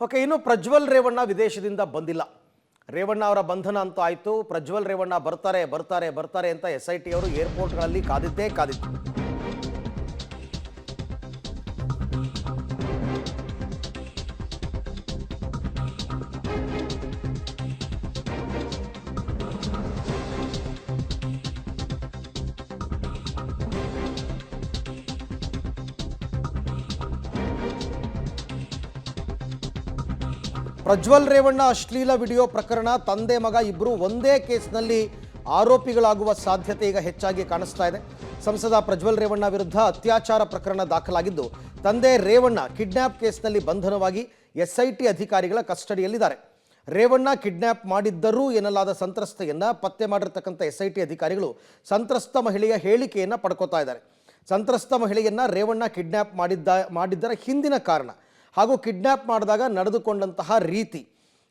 Okay, ಇನ್ನು ಪ್ರಜ್ವಲ್ ರೇವಣ್ಣ ವಿದೇಶದಿಂದ ಬಂದಿಲ್ಲ. ರೇವಣ್ಣ ಅವರ ಬಂಧನ ಅಂತೂ ಆಯಿತು. ಪ್ರಜ್ವಲ್ ರೇವಣ್ಣ ಬರ್ತಾರೆ ಬರ್ತಾರೆ ಬರ್ತಾರೆ ಅಂತ SIT ಅವರು ಏರ್ಪೋರ್ಟ್ಗಳಲ್ಲಿ ಕಾದಿದ್ದೇ ಕಾದಿತ್ತು. ಪ್ರಜ್ವಲ್ ರೇವಣ್ಣ ಅಶ್ಲೀಲ ವಿಡಿಯೋ ಪ್ರಕರಣ, ತಂದೆ ಮಗ ಇಬ್ಬರು ಒಂದೇ ಕೇಸ್ನಲ್ಲಿ ಆರೋಪಿಗಳಾಗುವ ಸಾಧ್ಯತೆ ಈಗ ಹೆಚ್ಚಾಗಿ ಕಾಣಿಸ್ತಾ ಇದೆ. ಸಂಸದ ಪ್ರಜ್ವಲ್ ರೇವಣ್ಣ ವಿರುದ್ಧ ಅತ್ಯಾಚಾರ ಪ್ರಕರಣ ದಾಖಲಾಗಿದ್ದು, ತಂದೆ ರೇವಣ್ಣ ಕಿಡ್ನ್ಯಾಪ್ ಕೇಸ್ನಲ್ಲಿ ಬಂಧನವಾಗಿ SIT ಅಧಿಕಾರಿಗಳ ಕಸ್ಟಡಿಯಲ್ಲಿದ್ದಾರೆ. ರೇವಣ್ಣ ಕಿಡ್ನ್ಯಾಪ್ ಮಾಡಿದ್ದರೂ ಎನ್ನಲಾದ ಸಂತ್ರಸ್ತೆಯನ್ನು ಪತ್ತೆ ಮಾಡಿರ್ತಕ್ಕಂಥ SIT ಅಧಿಕಾರಿಗಳು ಸಂತ್ರಸ್ತ ಮಹಿಳೆಯ ಹೇಳಿಕೆಯನ್ನು ಪಡ್ಕೋತಾ ಇದ್ದಾರೆ. ಸಂತ್ರಸ್ತ ಮಹಿಳೆಯನ್ನು ರೇವಣ್ಣ ಕಿಡ್ನ್ಯಾಪ್ ಮಾಡಿದ್ದರ ಹಿಂದಿನ ಕಾರಣ ಹಾಗೂ ಕಿಡ್ನ್ಯಾಪ್ ಮಾಡಿದಾಗ ನಡೆದುಕೊಂಡಂತಹ ರೀತಿ,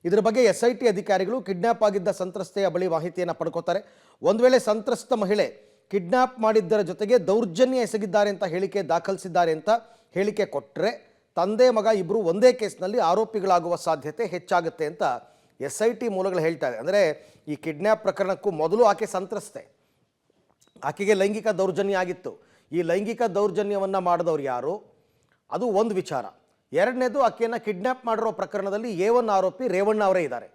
ಇದರ ಬಗ್ಗೆ SIT ಅಧಿಕಾರಿಗಳು ಕಿಡ್ನ್ಯಾಪ್ ಆಗಿದ್ದ ಸಂತ್ರಸ್ತೆಯ ಬಳಿ ಮಾಹಿತಿಯನ್ನು ಪಡ್ಕೋತಾರೆ. ಒಂದು ವೇಳೆ ಸಂತ್ರಸ್ತ ಮಹಿಳೆ ಕಿಡ್ನ್ಯಾಪ್ ಮಾಡಿದ್ದರ ಜೊತೆಗೆ ದೌರ್ಜನ್ಯ ಎಸಗಿದ್ದಾರೆ ಅಂತ ಹೇಳಿಕೆ ದಾಖಲಿಸಿದ್ದಾರೆ ಅಂತ ಹೇಳಿಕೆ ಕೊಟ್ಟರೆ ತಂದೆ ಮಗ ಇಬ್ಬರು ಒಂದೇ ಕೇಸ್ನಲ್ಲಿ ಆರೋಪಿಗಳಾಗುವ ಸಾಧ್ಯತೆ ಹೆಚ್ಚಾಗುತ್ತೆ ಅಂತ SIT ಮೂಲಗಳು ಹೇಳ್ತಾ ಇದೆ. ಅಂದರೆ ಈ ಕಿಡ್ನ್ಯಾಪ್ ಪ್ರಕರಣಕ್ಕೂ ಮೊದಲು ಆಕೆ ಸಂತ್ರಸ್ತೆ, ಆಕೆಗೆ ಲೈಂಗಿಕ ದೌರ್ಜನ್ಯ ಆಗಿತ್ತು. ಈ ಲೈಂಗಿಕ ದೌರ್ಜನ್ಯವನ್ನು ಮಾಡಿದವ್ರು ಯಾರು, ಅದು ಒಂದು ವಿಚಾರ. ಎರಡನೇದು, ಆಕೆಯನ್ನು ಕಿಡ್ನ್ಯಾಪ್ ಮಾಡಿರೋ ಪ್ರಕರಣದಲ್ಲಿ A1 ಆರೋಪಿ ರೇವಣ್ಣ ಅವರೇ ಇದ್ದಾರೆ.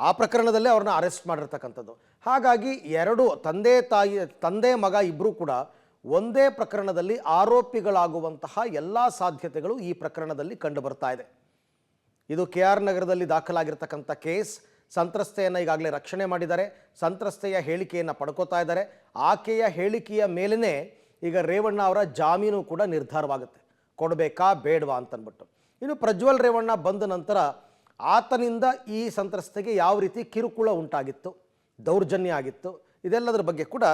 ಆ ಪ್ರಕರಣದಲ್ಲೇ ಅವ್ರನ್ನ ಅರೆಸ್ಟ್ ಮಾಡಿರ್ತಕ್ಕಂಥದ್ದು. ಹಾಗಾಗಿ ಎರಡು ತಂದೆ ಮಗ ಇಬ್ಬರೂ ಕೂಡ ಒಂದೇ ಪ್ರಕರಣದಲ್ಲಿ ಆರೋಪಿಗಳಾಗುವಂತಹ ಎಲ್ಲ ಸಾಧ್ಯತೆಗಳು ಈ ಪ್ರಕರಣದಲ್ಲಿ ಕಂಡು ಬರ್ತಾ ಇದೆ. ಇದು KR ನಗರದಲ್ಲಿ ದಾಖಲಾಗಿರ್ತಕ್ಕಂಥ ಕೇಸ್. ಸಂತ್ರಸ್ತೆಯನ್ನು ಈಗಾಗಲೇ ರಕ್ಷಣೆ ಮಾಡಿದ್ದಾರೆ. ಸಂತ್ರಸ್ತೆಯ ಹೇಳಿಕೆಯನ್ನು ಪಡ್ಕೋತಾ ಇದ್ದಾರೆ. ಆಕೆಯ ಹೇಳಿಕೆಯ ಮೇಲೇ ಈಗ ರೇವಣ್ಣ ಅವರ ಜಾಮೀನು ಕೂಡ ನಿರ್ಧಾರವಾಗುತ್ತೆ, ಕೊಡಬೇಕಾ ಬೇಡವಾ ಅಂತನ್ಬಿಟ್ಟು. ಇನ್ನು ಪ್ರಜ್ವಲ್ ರೇವಣ್ಣ ಬಂದ ನಂತರ ಆತನಿಂದ ಈ ಸಂತ್ರಸ್ತೆಗೆ ಯಾವ ರೀತಿ ಕಿರುಕುಳ ಉಂಟಾಗಿತ್ತು, ದೌರ್ಜನ್ಯ ಆಗಿತ್ತು, ಇದೆಲ್ಲದರ ಬಗ್ಗೆ ಕೂಡ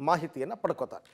ಮಾಹಿತಿಯನ್ನು ಪಡ್ಕೋತಾರೆ.